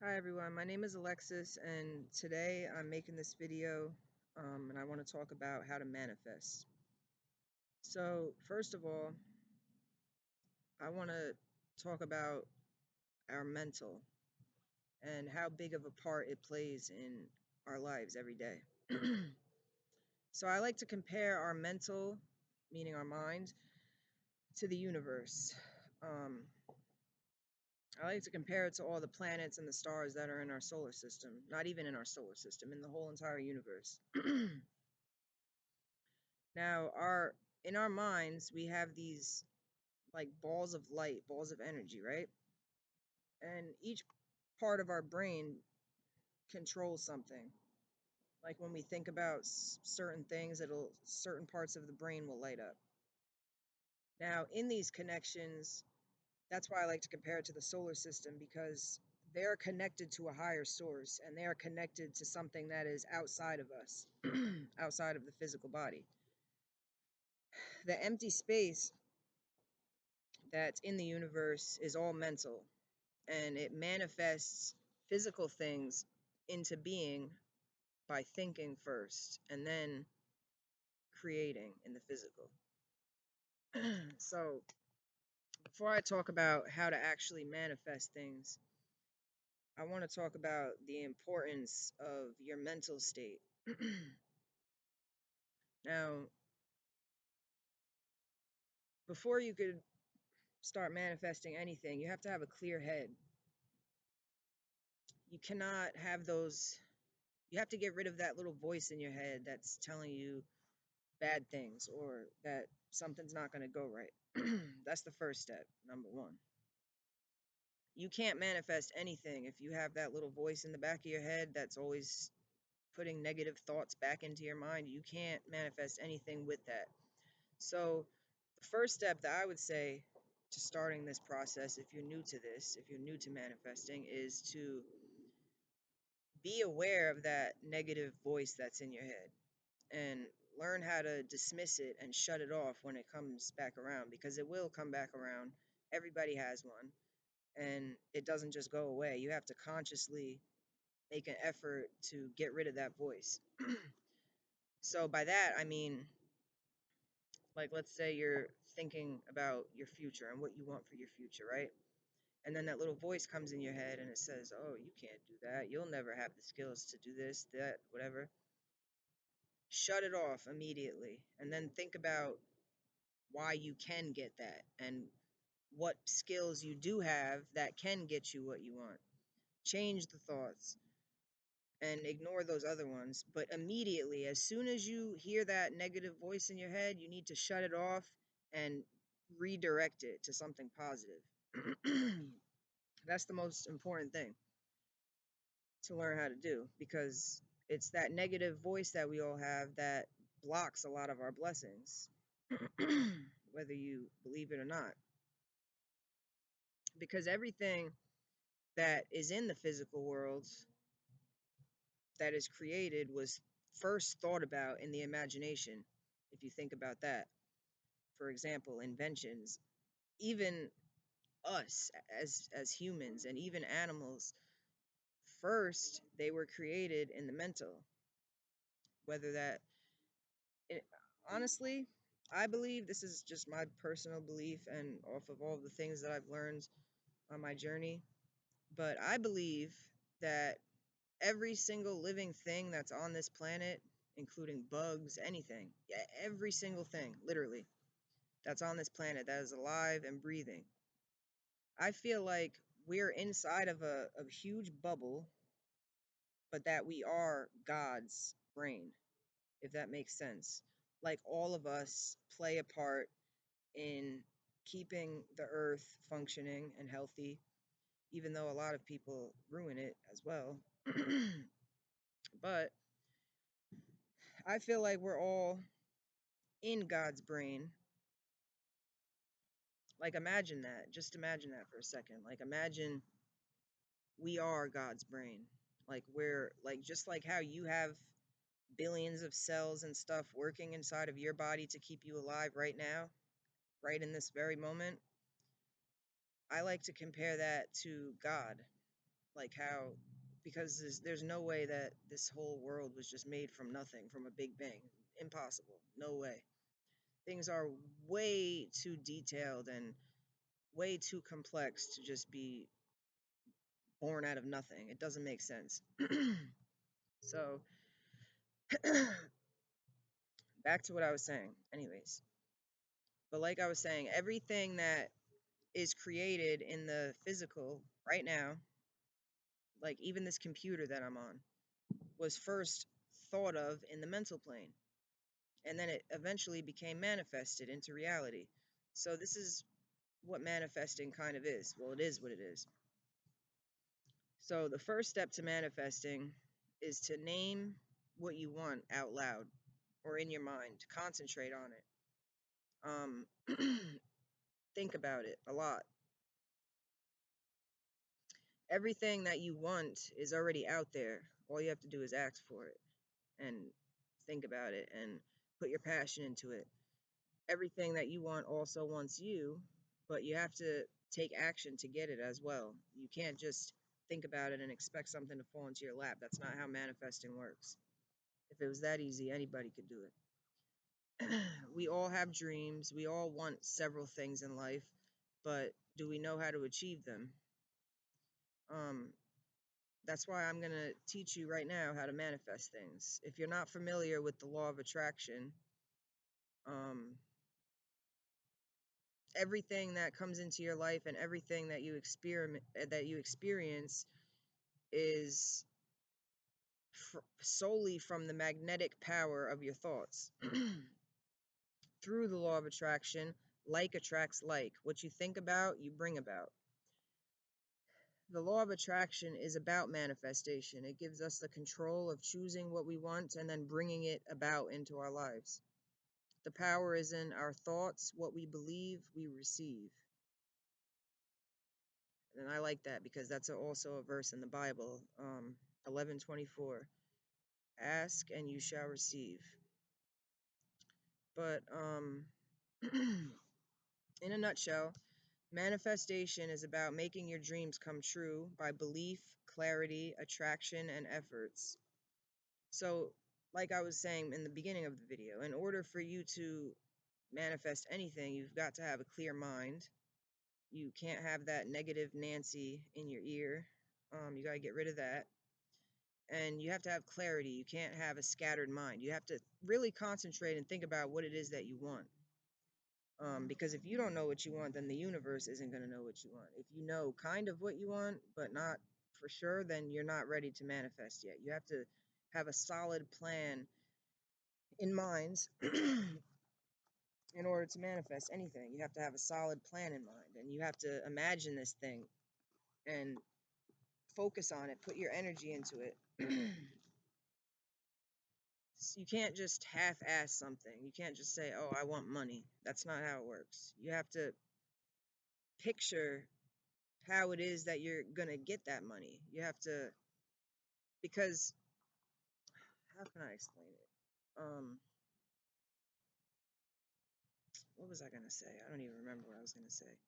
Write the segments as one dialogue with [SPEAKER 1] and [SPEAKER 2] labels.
[SPEAKER 1] Hi everyone, my name is Alexis and today I'm making this video and I want to talk about how to manifest. So first of all, I want to talk about our mental and how big of a part it plays in our lives every day. So I like to compare our mental, meaning our mind, to the universe. Um, I like to compare it to all the planets and the stars that are in our solar system, not even in our solar system, in the whole entire universe. Now, our in our minds, we have these like balls of light, balls of energy, right? And each part of our brain controls something. Like when we think about certain things, it'll certain parts of the brain will light up. Now, in these connections, that's why I like to compare it to the solar system because they're connected to a higher source and they are connected to something that is outside of us, outside of the physical body. The empty space that's in the universe is all mental and it manifests physical things into being by thinking first and then creating in the physical. So, before I talk about how to actually manifest things, I want to talk about the importance of your mental state. Now, before you could start manifesting anything, you have to have a clear head. You cannot have those, you have to get rid of that little voice in your head that's telling you bad things or that something's not going to go right. That's the first step, number one. You can't manifest anything if you have that little voice in the back of your head that's always putting negative thoughts back into your mind. You can't manifest anything with that. So, the first step that I would say to starting this process, if you're new to this, if you're new to manifesting, is to be aware of that negative voice that's in your head and learn how to dismiss it and shut it off when it comes back around because it will come back around. Everybody has one and it doesn't just go away. You have to consciously make an effort to get rid of that voice. So by that I mean, like, let's say you're thinking about your future and what you want for your future, right? And then that little voice comes in your head and it says, "Oh, you can't do that. You'll never have the skills to do this, that, whatever." Shut it off immediately and then think about why you can get that and what skills you do have that can get you what you want. Change the thoughts and ignore those other ones. But immediately, as soon as you hear that negative voice in your head, you need to shut it off and redirect it to something positive. That's the most important thing to learn how to do because it's that negative voice that we all have that blocks a lot of our blessings, whether you believe it or not. Because everything that is in the physical world that is created was first thought about in the imagination. If you think about that, for example, inventions, even us as humans and even animals, first they were created in the mental. Whether that it, honestly, I believe this is just my personal belief and off of all the things that I've learned on my journey, but I believe that every single living thing that's on this planet, including bugs, anything, yeah, every single thing, literally, that's on this planet that is alive and breathing. I feel like we're inside of a huge bubble, but that we are God's brain, if that makes sense. Like all of us play a part in keeping the earth functioning and healthy, even though a lot of people ruin it as well. But I feel like we're all in God's brain. Like, imagine that. Just imagine that for a second. Like, imagine we are God's brain. Like, we're like, just like how you have billions of cells and stuff working inside of your body to keep you alive right now, right in this very moment. I like to compare that to God. like how, because there's no way that this whole world was just made from nothing, from a big bang. Impossible. No way. Things are way too detailed and way too complex to just be born out of nothing. It doesn't make sense. So, back to what I was saying, anyways. But like I was saying, everything that is created in the physical right now, like even this computer that I'm on, was first thought of in the mental plane. And then it eventually became manifested into reality. So, this is what manifesting kind of is. Well, it is what it is. So, the first step to manifesting is to name what you want out loud or in your mind, concentrate on it. Think about it a lot. Everything that you want is already out there. All you have to do is ask for it and think about it and put your passion into it. Everything that you want also wants you, but you have to take action to get it as well. You can't just think about it and expect something to fall into your lap. That's not how manifesting works. If it was that easy, anybody could do it. We all have dreams. We all want several things in life, but do we know how to achieve them? Um, that's why I'm going to teach you right now how to manifest things. If you're not familiar with the law of attraction, um, everything that comes into your life and everything that you experience is solely from the magnetic power of your thoughts. Through the law of attraction, like attracts like. What you think about, you bring about. The law of attraction is about manifestation. It gives us the control of choosing what we want and then bringing it about into our lives. The power is in our thoughts. What we believe, we receive. And I like that because that's also a verse in the Bible, 11:24. Ask and you shall receive. But in a nutshell, manifestation is about making your dreams come true by belief, clarity, attraction, and efforts. So, like I was saying in the beginning of the video, in order for you to manifest anything, you've got to have a clear mind. You can't have that negative Nancy in your ear. You got to get rid of that. And you have to have clarity. You can't have a scattered mind. You have to really concentrate and think about what it is that you want. Because if you don't know what you want, then the universe isn't going to know what you want. If you know kind of what you want, but not for sure, then you're not ready to manifest yet. You have to have a solid plan in mind in order to manifest anything. You have to have a solid plan in mind, and you have to imagine this thing and focus on it, put your energy into it. You can't just half-ass something. You can't just say, "Oh, I want money." That's not how it works. You have to picture how it is that you're going to get that money. You have to, because how can I explain it? What was I going to say? I don't even remember what I was going to say.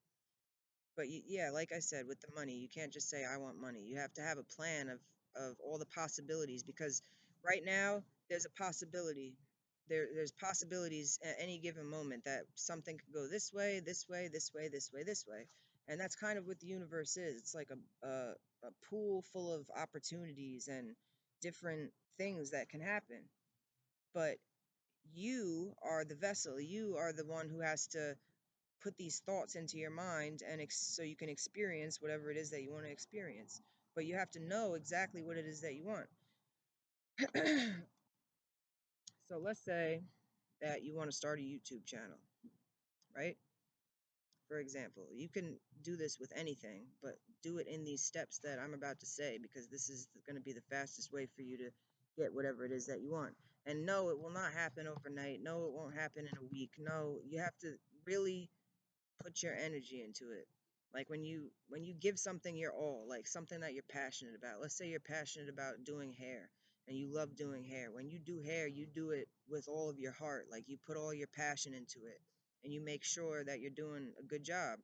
[SPEAKER 1] But yeah, like I said, with the money, you can't just say I want money. You have to have a plan of all the possibilities, because right now there's a possibility. There's possibilities at any given moment that something could go this way, this way, this way, this way, this way. And that's kind of what the universe is. It's like a pool full of opportunities and different things that can happen. But you are the vessel. You are the one who has to put these thoughts into your mind and so you can experience whatever it is that you want to experience. But you have to know exactly what it is that you want. So let's say that you want to start a YouTube channel, right? For example, you can do this with anything, but do it in these steps that I'm about to say, because this is going to be the fastest way for you to get whatever it is that you want. And no, it will not happen overnight. No, it won't happen in a week. No, you have to really put your energy into it. Like when you give something your all, like something that you're passionate about. Let's say you're passionate about doing hair and you love doing hair. When you do hair, you do it with all of your heart. Like you put all your passion into it and you make sure that you're doing a good job.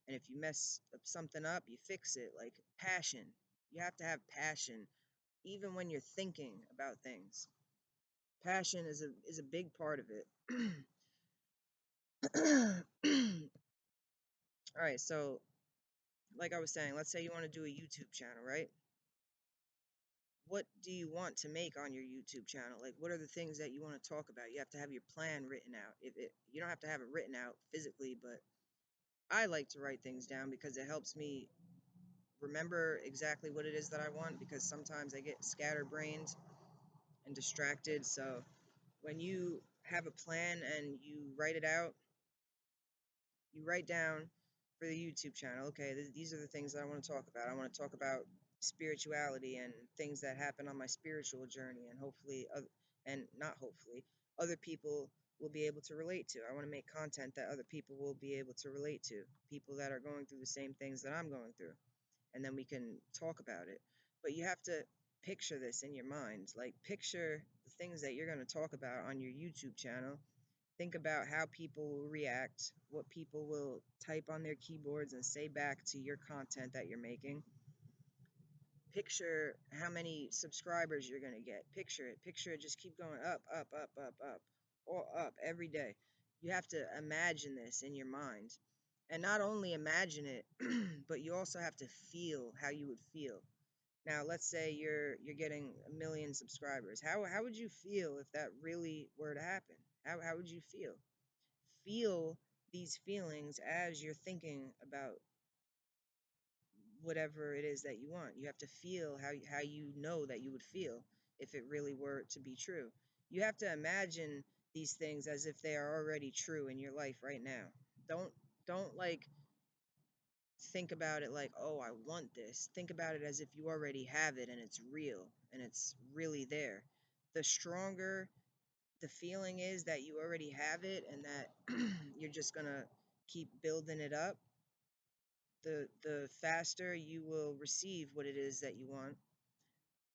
[SPEAKER 1] And if you mess something up, you fix it. Like passion. You have to have passion, even when you're thinking about things. Passion is a big part of it. All right, so like I was saying, let's say you want to do a YouTube channel, right? What do you want to make on your YouTube channel? Like, what are the things that you want to talk about? You have to have your plan written out. You don't have to have it written out physically, but I like to write things down because it helps me remember exactly what it is that I want, because sometimes I get scatterbrained and distracted. So when you have a plan and you write it out, you write down for the YouTube channel, okay, these are the things that I want to talk about. I want to talk about spirituality and things that happen on my spiritual journey, and hopefully, and not hopefully, other people will be able to relate to. I want to make content that other people will be able to relate to, people that are going through the same things that I'm going through, and then we can talk about it. But you have to picture this in your mind. Like, picture the things that you're going to talk about on your YouTube channel. Think about how people will react, what people will type on their keyboards and say back to your content that you're making. Picture how many subscribers you're going to get. Picture it. Picture it. Just keep going up, up, up, up, up, or up every day. You have to imagine this in your mind. And not only imagine it, but you also have to feel how you would feel. Now, let's say you're getting 1 million subscribers. How would you feel if that really were to happen? How would you feel? Feel these feelings as you're thinking about whatever it is that you want. You have to feel how you know that you would feel if it really were to be true. You have to imagine these things as if they are already true in your life right now. Don't don't like think about it like, "Oh, I want this." Think about it as if you already have it and it's real and it's really there. The stronger the feeling is that you already have it and that you're just going to keep building it up, the faster you will receive what it is that you want,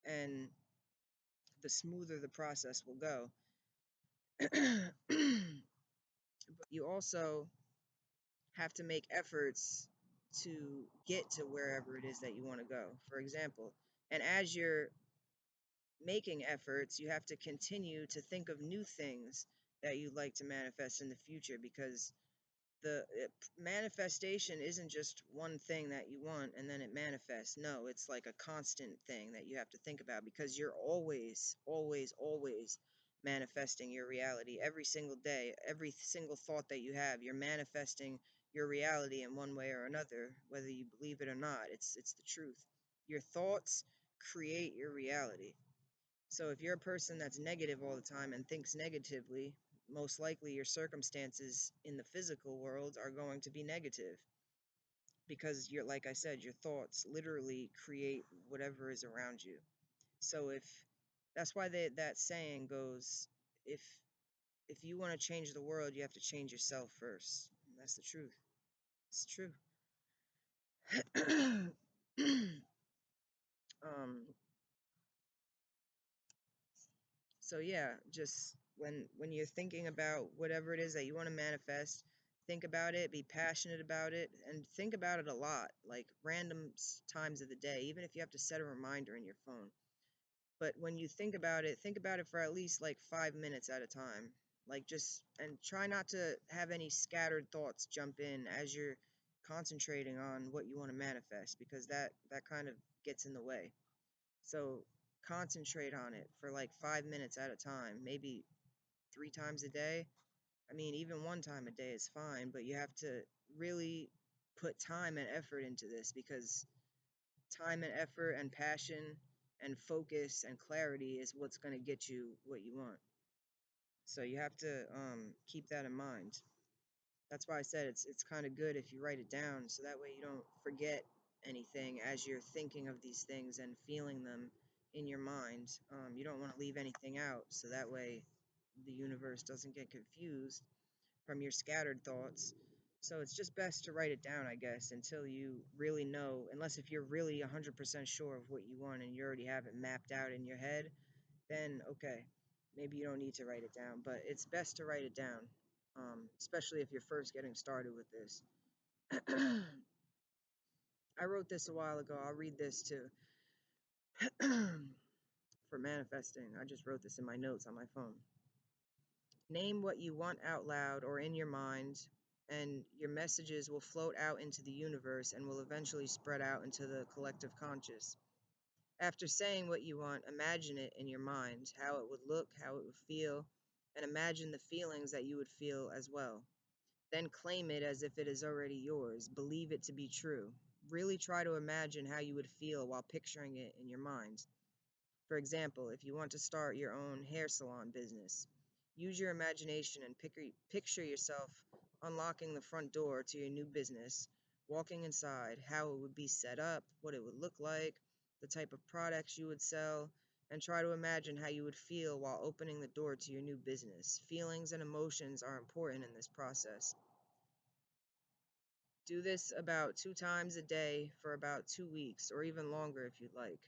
[SPEAKER 1] and the smoother the process will go. But you also have to make efforts to get to wherever it is that you want to go. For example, and as you're making efforts, you have to continue to think of new things that you'd like to manifest in the future, because manifestation isn't just one thing that you want and then it manifests. No, it's like a constant thing that you have to think about, because you're always, always, always manifesting your reality every single day. Every single thought that you have, you're manifesting your reality in one way or another, whether you believe it or not. It's the truth. Your thoughts create your reality. So if you're a person that's negative all the time and thinks negatively, most likely your circumstances in the physical world are going to be negative, because you're, like I said, your thoughts literally create whatever is around you. So if that's why that saying goes, if if you want to change the world, you have to change yourself first. And that's the truth. It's true. um So yeah, just when you're thinking about whatever it is that you want to manifest, think about it, be passionate about it, and think about it a lot, like random times of the day, even if you have to set a reminder in your phone. But when you think about it for at least like 5 minutes at a time. Like, just, and try not to have any scattered thoughts jump in as you're concentrating on what you want to manifest, because that kind of gets in the way. So concentrate on it for like 5 minutes at a time, maybe 3 times a day. I mean, even one time a day is fine, but you have to really put time and effort into this, because time and effort and passion and focus and clarity is what's going to get you what you want. So you have to keep that in mind. That's why I said it's kind of good if you write it down, so that way you don't forget anything as you're thinking of these things and feeling them in your mind. You don't want to leave anything out, so that way the universe doesn't get confused from your scattered thoughts. So it's just best to write it down, I guess, until you really know, unless if you're really 100% sure of what you want and you already have it mapped out in your head, then okay, maybe you don't need to write it down, but it's best to write it down, especially if you're first getting started with this. I wrote this a while ago. I'll read this too. For manifesting, I just wrote this in my notes on my phone. Name what you want out loud or in your mind, and your messages will float out into the universe and will eventually spread out into the collective conscious. After saying what you want, imagine it in your mind, how it would look, how it would feel, and imagine the feelings that you would feel as well. Then claim it as if it is already yours. Believe it to be true. Really try to imagine how you would feel while picturing it in your mind. For example, if you want to start your own hair salon business, use your imagination and picture yourself unlocking the front door to your new business, walking inside, how it would be set up, what it would look like, the type of products you would sell, and try to imagine how you would feel while opening the door to your new business. Feelings and emotions are important in this process. Do this about 2 times a day for about 2 weeks, or even longer if you'd like.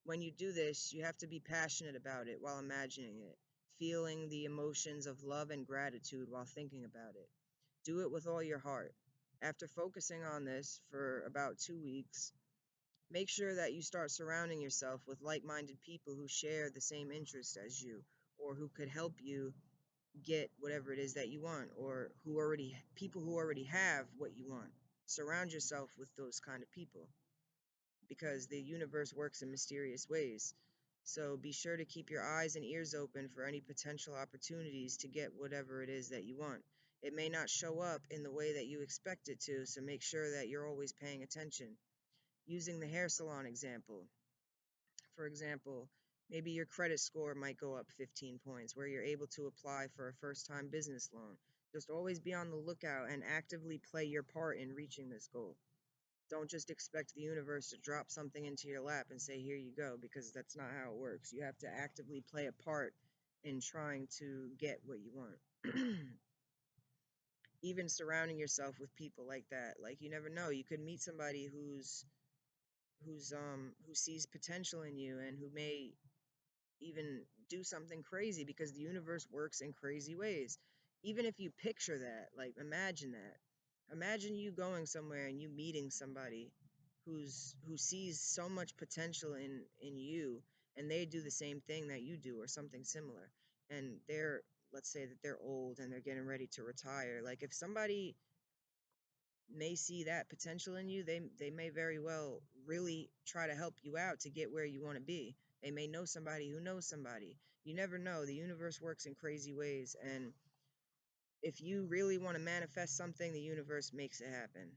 [SPEAKER 1] When you do this, you have to be passionate about it while imagining it, feeling the emotions of love and gratitude while thinking about it. Do it with all your heart. After focusing on this for about 2 weeks, make sure that you start surrounding yourself with like minded people who share the same interests as you, or who could help you get whatever it is that you want, or people who already have what you want. Surround yourself with those kind of people, because the universe works in mysterious ways. So be sure to keep your eyes and ears open for any potential opportunities to get whatever it is that you want. It may not show up in the way that you expect it to, so make sure that you're always paying attention. Using the hair salon example, for example, maybe your credit score might go up 15 points where you're able to apply for a first time business loan. Just always be on the lookout and actively play your part in reaching this goal. Don't just expect the universe to drop something into your lap and say, here you go, because that's not how it works. You have to actively play a part in trying to get what you want. Even surrounding yourself with people like that, like, you never know. You could meet somebody who sees potential in you and who may even do something crazy, because the universe works in crazy ways. Even if you picture that, like, imagine that. Imagine you going somewhere and you meeting somebody who sees so much potential in you, and they do the same thing that you do or something similar. And they're, let's say that they're old and they're getting ready to retire. Like, if somebody may see that potential in you, they may very well really try to help you out to get where you want to be. They may know somebody who knows somebody. You never know. The universe works in crazy ways, and if you really want to manifest something, the universe makes it happen.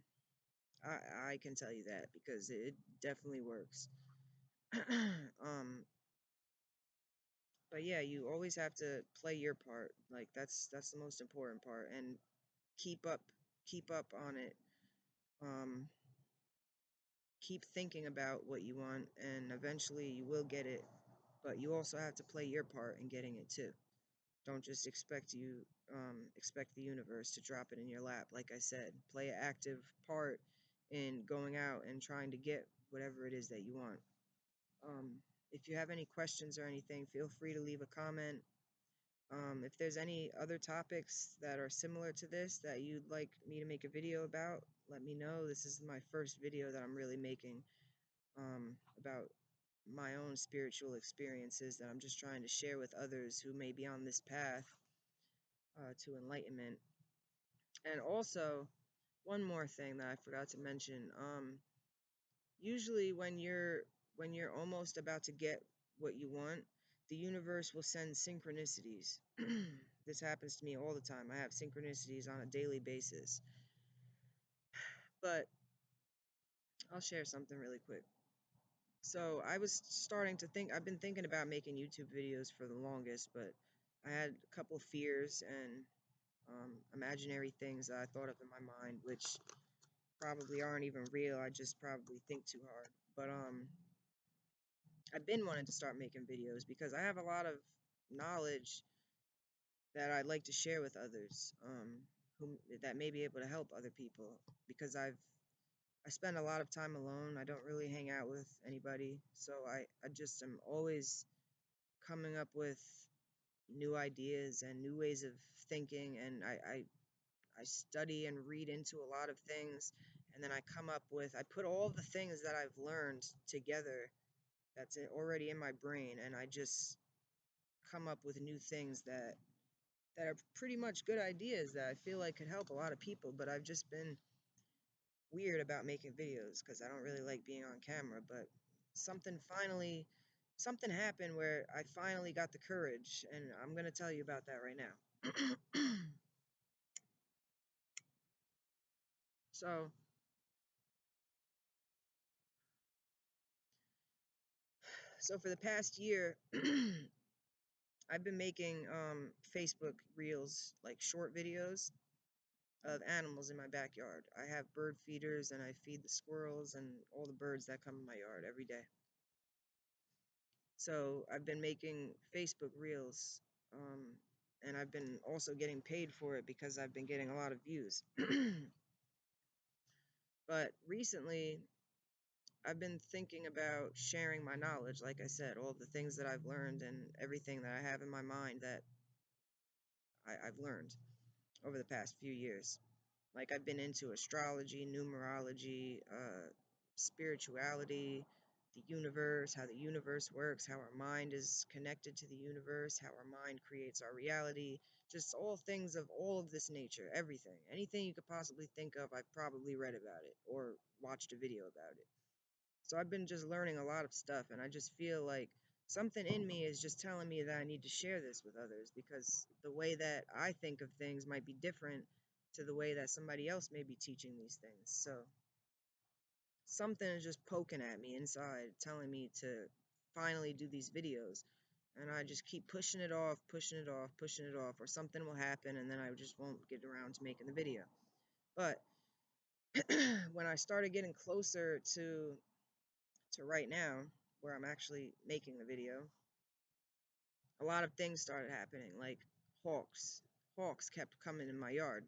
[SPEAKER 1] I can tell you that because it definitely works. um, but yeah, you always have to play your part. Like, that's the most important part, and keep up keep up on it. Um, keep thinking about what you want, and eventually you will get it. But you also have to play your part in getting it too. Don't just expect the universe to drop it in your lap. Like I said, play an active part in going out and trying to get whatever it is that you want. If you have any questions or anything, feel free to leave a comment. If there's any other topics that are similar to this that you'd like me to make a video about, let me know. This is my first video that I'm really making, about my own spiritual experiences that I'm just trying to share with others who may be on this path to enlightenment. And also, one more thing that I forgot to mention. Usually, when you're almost about to get what you want, the universe will send synchronicities. This happens to me all the time. I have synchronicities on a daily basis. But I'll share something really quick. So I was starting to think, I've been thinking about making YouTube videos for the longest, but I had a couple fears and imaginary things that I thought of in my mind, which probably aren't even real. I just probably think too hard. But I've been wanting to start making videos because I have a lot of knowledge that I'd like to share with others, who that may be able to help other people, because I spend a lot of time alone. I don't really hang out with anybody, so I just am always coming up with new ideas and new ways of thinking, and I study and read into a lot of things, and then I put all the things that I've learned together that's already in my brain, and I just come up with new things that are pretty much good ideas that I feel like could help a lot of people, but I've just been weird about making videos because I don't really like being on camera, but something happened where I finally got the courage, and I'm going to tell you about that right now. So, for the past year, I've been making Facebook reels, like short videos of animals in my backyard. I have bird feeders and I feed the squirrels and all the birds that come in my yard every day. So I've been making Facebook reels, and I've been also getting paid for it because I've been getting a lot of views. But recently, I've been thinking about sharing my knowledge, like I said, all of the things that I've learned and everything that I have in my mind that I've learned over the past few years. Like I've been into astrology, numerology, spirituality, the universe, how the universe works, how our mind is connected to the universe, how our mind creates our reality, just all things of all of this nature, everything. Anything you could possibly think of, I've probably read about it or watched a video about it. So I've been just learning a lot of stuff, and I just feel like something in me is just telling me that I need to share this with others because the way that I think of things might be different to the way that somebody else may be teaching these things. So something is just poking at me inside, telling me to finally do these videos. And I just keep pushing it off, pushing it off, pushing it off, or something will happen and then I just won't get around to making the video. But when I started getting closer to right now, where I'm actually making the video, a lot of things started happening, like hawks. Hawks kept coming in my yard.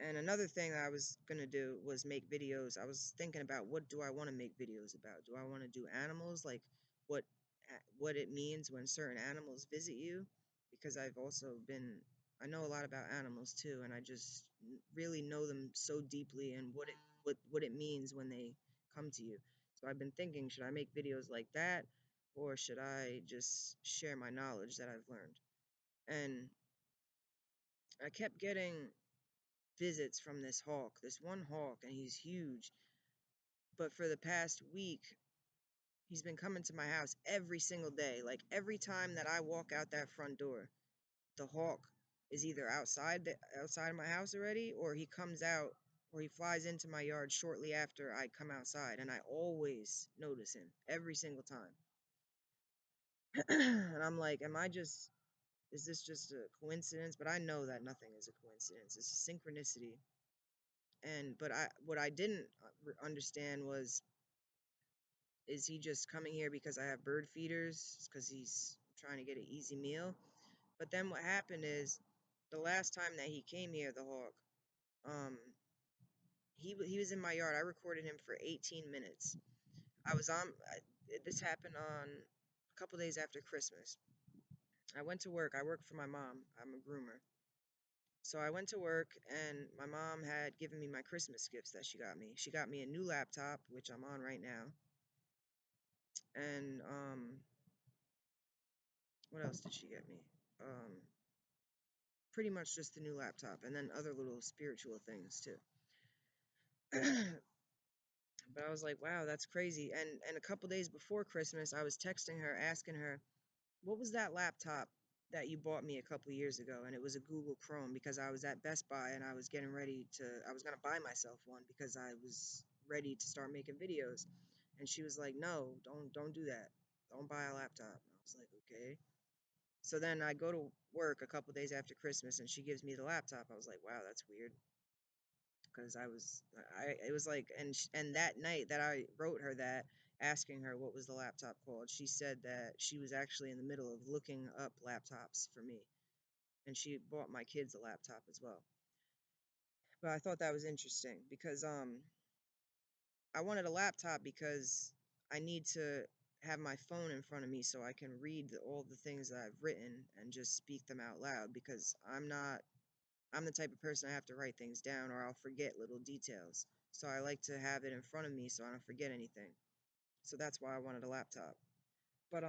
[SPEAKER 1] And another thing I was gonna do was make videos. I was thinking about what do I want to make videos about? Do I want to do animals, like what what it means when certain animals visit you? Because I know a lot about animals too, and I just really know them so deeply and what it means when they come to you. So I've been thinking, should I make videos like that, or should I just share my knowledge that I've learned? And I kept getting visits from this one hawk, and he's huge. But for the past week, he's been coming to my house every single day. Like every time that I walk out that front door, the hawk is either outside of my house already, or he comes out, or he flies into my yard shortly after I come outside, and I always notice him every single time. And I'm like, is this just a coincidence? But I know that nothing is a coincidence. It's synchronicity. But what I didn't understand was, is he just coming here because I have bird feeders? Because he's trying to get an easy meal? But then what happened is, the last time that he came here, the hawk, um, he was in my yard. I recorded him for 18 minutes. I was on. This happened on a couple days after Christmas. I went to work. I work for my mom. I'm a groomer. So I went to work, and my mom had given me my Christmas gifts that she got me. She got me a new laptop, which I'm on right now, and what else did she get me? Pretty much just the new laptop, and then other little spiritual things too. But I was like, wow, that's crazy. And a couple days before Christmas, I was texting her, asking her, what was that laptop that you bought me a couple years ago? And it was a Google Chrome, because I was at Best Buy and I was I was gonna buy myself one because I was ready to start making videos. And she was like, no, don't do that. Don't buy a laptop. And I was like, okay. So then I go to work a couple days after Christmas and she gives me the laptop. I was like, wow, that's weird. Because it was like, and that night that I wrote her that, asking her what was the laptop called, she said that she was actually in the middle of looking up laptops for me. And she bought my kids a laptop as well. But I thought that was interesting because I wanted a laptop because I need to have my phone in front of me so I can read all the things that I've written and just speak them out loud, because I'm the type of person, I have to write things down or I'll forget little details. So I like to have it in front of me so I don't forget anything. So that's why I wanted a laptop. But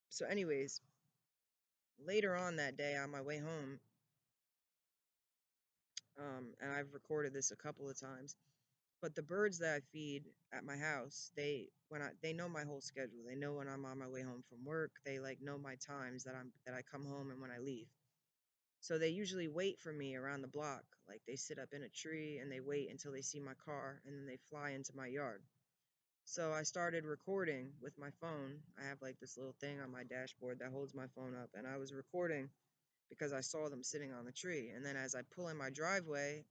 [SPEAKER 1] so anyways, later on that day on my way home, and I've recorded this a couple of times, but the birds that I feed at my house, they know my whole schedule. They know when I'm on my way home from work. They like know my times that I come home and when I leave. So they usually wait for me around the block. Like they sit up in a tree and they wait until they see my car and then they fly into my yard. So I started recording with my phone. I have like this little thing on my dashboard that holds my phone up, and I was recording because I saw them sitting on the tree. And then as I pull in my driveway,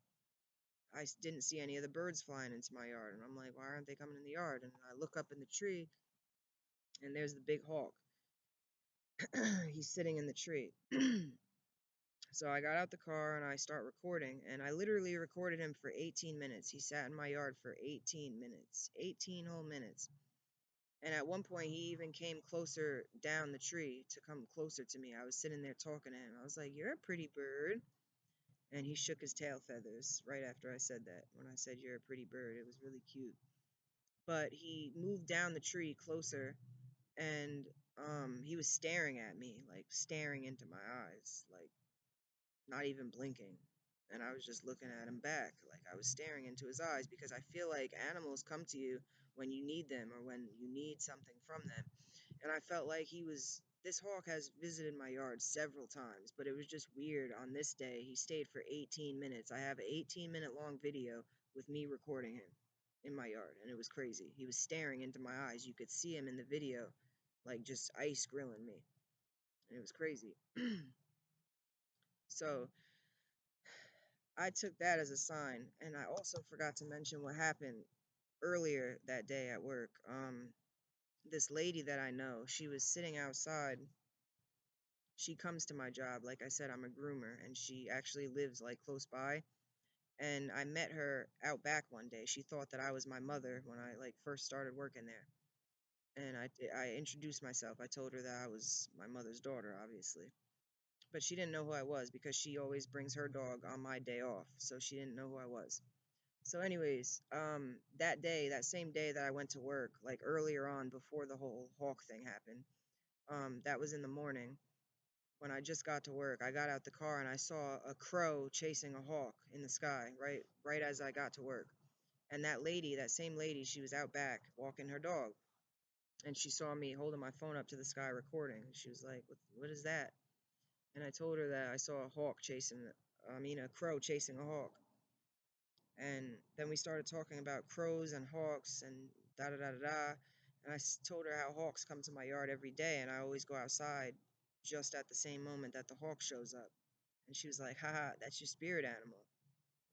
[SPEAKER 1] didn't see any of the birds flying into my yard. And I'm like, why aren't they coming in the yard? And I look up in the tree, and there's the big hawk. He's sitting in the tree. So I got out the car and I start recording, and I literally recorded him for 18 minutes. He sat in my yard for 18 minutes, 18 whole minutes. And at one point, he even came closer down the tree to come closer to me. I was sitting there talking to him. I was like, "You're a pretty bird." And he shook his tail feathers right after I said that. When I said, "You're a pretty bird," it was really cute. But he moved down the tree closer, and he was staring at me, like staring into my eyes, like not even blinking. And I was just looking at him back, like I was staring into his eyes because I feel like animals come to you when you need them or when you need something from them. And I felt like this hawk has visited my yard several times, but it was just weird. On this day, he stayed for 18 minutes. I have an 18-minute long video with me recording him in my yard, and it was crazy. He was staring into my eyes. You could see him in the video, like just ice grilling me, and it was crazy. So I took that as a sign, and I also forgot to mention what happened earlier that day at work. This lady that I know, she was sitting outside. She comes to my job. Like I said, I'm a groomer, and she actually lives like close by. And I met her out back one day. She thought that I was my mother when I like first started working there. And I introduced myself. I told her that I was my mother's daughter, obviously. But she didn't know who I was because she always brings her dog on my day off. So she didn't know who I was. So anyways, that day, that same day that I went to work, like earlier on before the whole hawk thing happened, that was in the morning. When I just got to work, I got out the car and I saw a crow chasing a hawk in the sky, right as I got to work. And that lady, that same lady, she was out back walking her dog, and she saw me holding my phone up to the sky recording. She was like, "What is that?" And I told her that I saw a crow chasing a hawk. And then we started talking about crows and hawks and da da da da da. And told her how hawks come to my yard every day, and I always go outside just at the same moment that the hawk shows up. And she was like, haha, that's your spirit animal.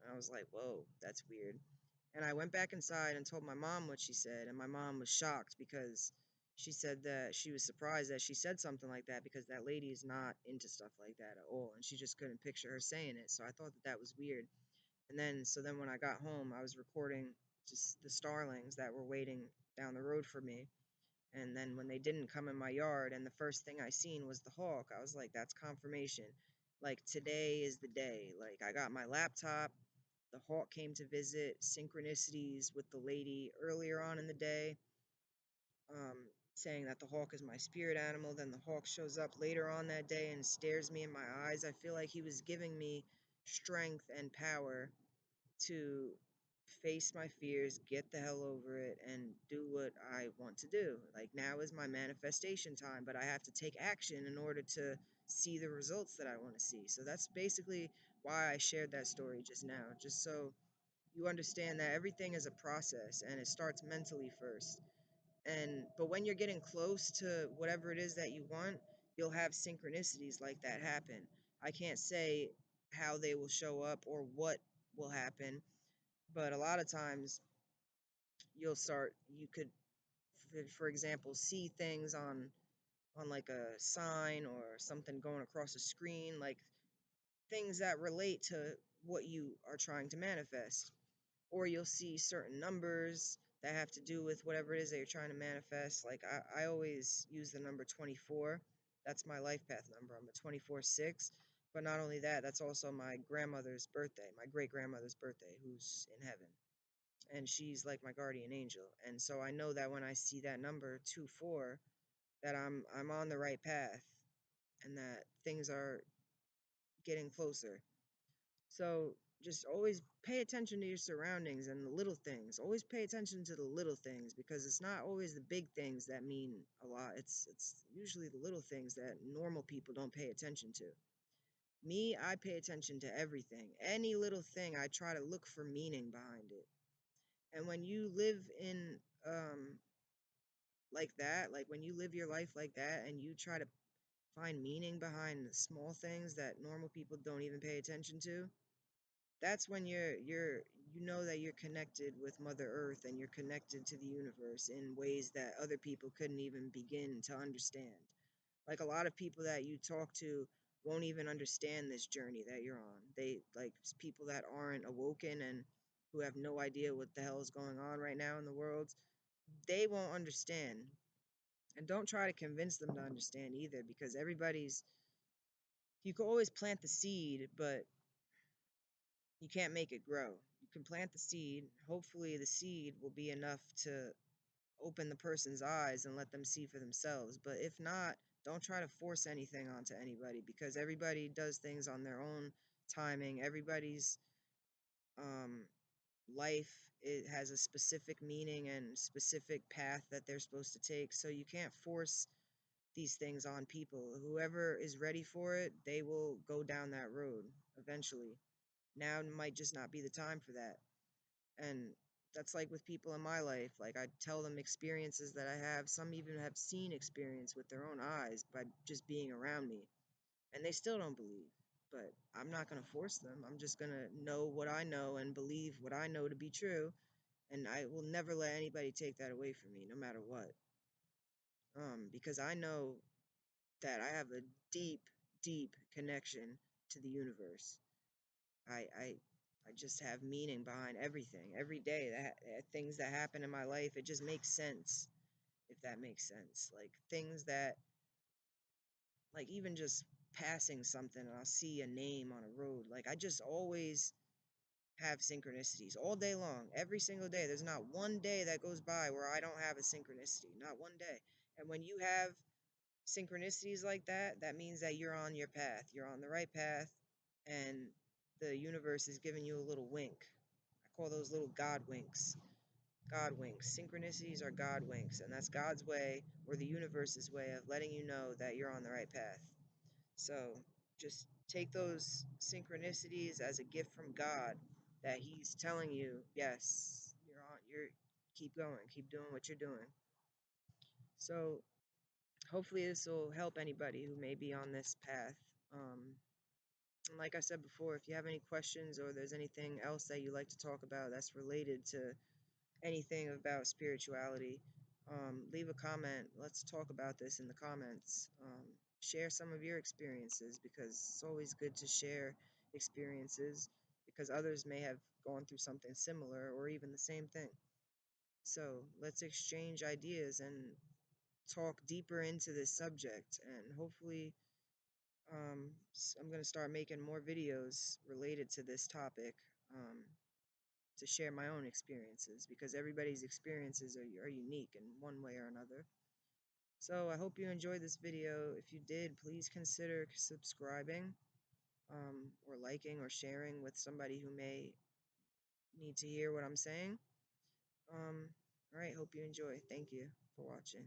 [SPEAKER 1] And I was like, whoa, that's weird. And I went back inside and told my mom what she said, and my mom was shocked because she said that she was surprised that she said something like that because that lady is not into stuff like that at all, and she just couldn't picture her saying it. So I thought that that was weird. And then when I got home, I was recording just the starlings that were waiting down the road for me. And then when they didn't come in my yard, and the first thing I seen was the hawk, I was like, that's confirmation. Like, today is the day. Like, I got my laptop, the hawk came to visit, synchronicities with the lady earlier on in the day, um, saying that the hawk is my spirit animal. Then the hawk shows up later on that day and stares me in my eyes. I feel like he was giving me strength and power to face my fears, get the hell over it, and do what I want to do. Like, now is my manifestation time, but I have to take action in order to see the results that I want to see. So that's basically why I shared that story just now, just so you understand that everything is a process and it starts mentally first. But when you're getting close to whatever it is that you want, you'll have synchronicities like that happen. I can't say how they will show up or what will happen, but a lot of times you could, for example, see things on like a sign or something going across a screen, like things that relate to what you are trying to manifest. Or you'll see certain numbers that have to do with whatever it is that you're trying to manifest. Like I always use the number 24. That's my life path number. I'm a 24/6. But not only that, that's also my grandmother's birthday, my great grandmother's birthday, who's in heaven. and she's like my guardian angel. And so I know that when I see that number 24, that I'm on the right path and that things are getting closer. So just always pay attention to your surroundings and the little things. Always pay attention to the little things, because it's not always the big things that mean a lot. It's usually the little things that normal people don't pay attention to. Me, I pay attention to everything. Any little thing, I try to look for meaning behind it. And when you live in like that, like when you live your life like that and you try to find meaning behind the small things that normal people don't even pay attention to, that's when you know that you're connected with Mother Earth and you're connected to the universe in ways that other people couldn't even begin to understand. Like a lot of people that you talk to won't even understand this journey that you're on. They like people that aren't awoken and who have no idea what the hell is going on right now in the world. They won't understand. And don't try to convince them to understand either, because you can always plant the seed, but you can't make it grow. You can plant the seed. Hopefully, the seed will be enough to open the person's eyes and let them see for themselves. But if not, don't try to force anything onto anybody, because everybody does things on their own timing. Everybody's um, life, it has a specific meaning and specific path that they're supposed to take. So you can't force these things on people. Whoever is ready for it, they will go down that road eventually. Now might just not be the time for that. And that's like with people in my life. Like I tell them experiences that I have. Some even have seen experience with their own eyes by just being around me. And they still don't believe. But I'm not going to force them. I'm just going to know what I know and believe what I know to be true. And I will never let anybody take that away from me, no matter what. Because I know that I have a deep, deep connection to the universe. I I I just have meaning behind everything. Every day that things that happen in my life, it just makes sense, if that makes sense. Like things that, like even just passing something and I'll see a name on a road. Like I just always have synchronicities all day long, every single day. There's not one day that goes by where I don't have a synchronicity, not one day. And when you have synchronicities like that, that means that you're on your path. You're on the right path, and the universe is giving you a little wink. I call those little God winks. God winks. Synchronicities are God winks, and that's God's way, or the universe's way, of letting you know that you're on the right path. So just take those synchronicities as a gift from God, that He's telling you, yes, you're keep going, keep doing what you're doing. So hopefully this will help anybody who may be on this path. And like I said before, if you have any questions or there's anything else that you'd like to talk about that's related to anything about spirituality, leave a comment. Let's talk about this in the comments. Share some of your experiences, because it's always good to share experiences, because others may have gone through something similar or even the same thing. So let's exchange ideas and talk deeper into this subject, and hopefully I'm going to start making more videos related to this topic, to share my own experiences, because everybody's experiences are unique in one way or another. So I hope you enjoyed this video. If you did, please consider subscribing, or liking or sharing with somebody who may need to hear what I'm saying. All right, hope you enjoy. Thank you for watching.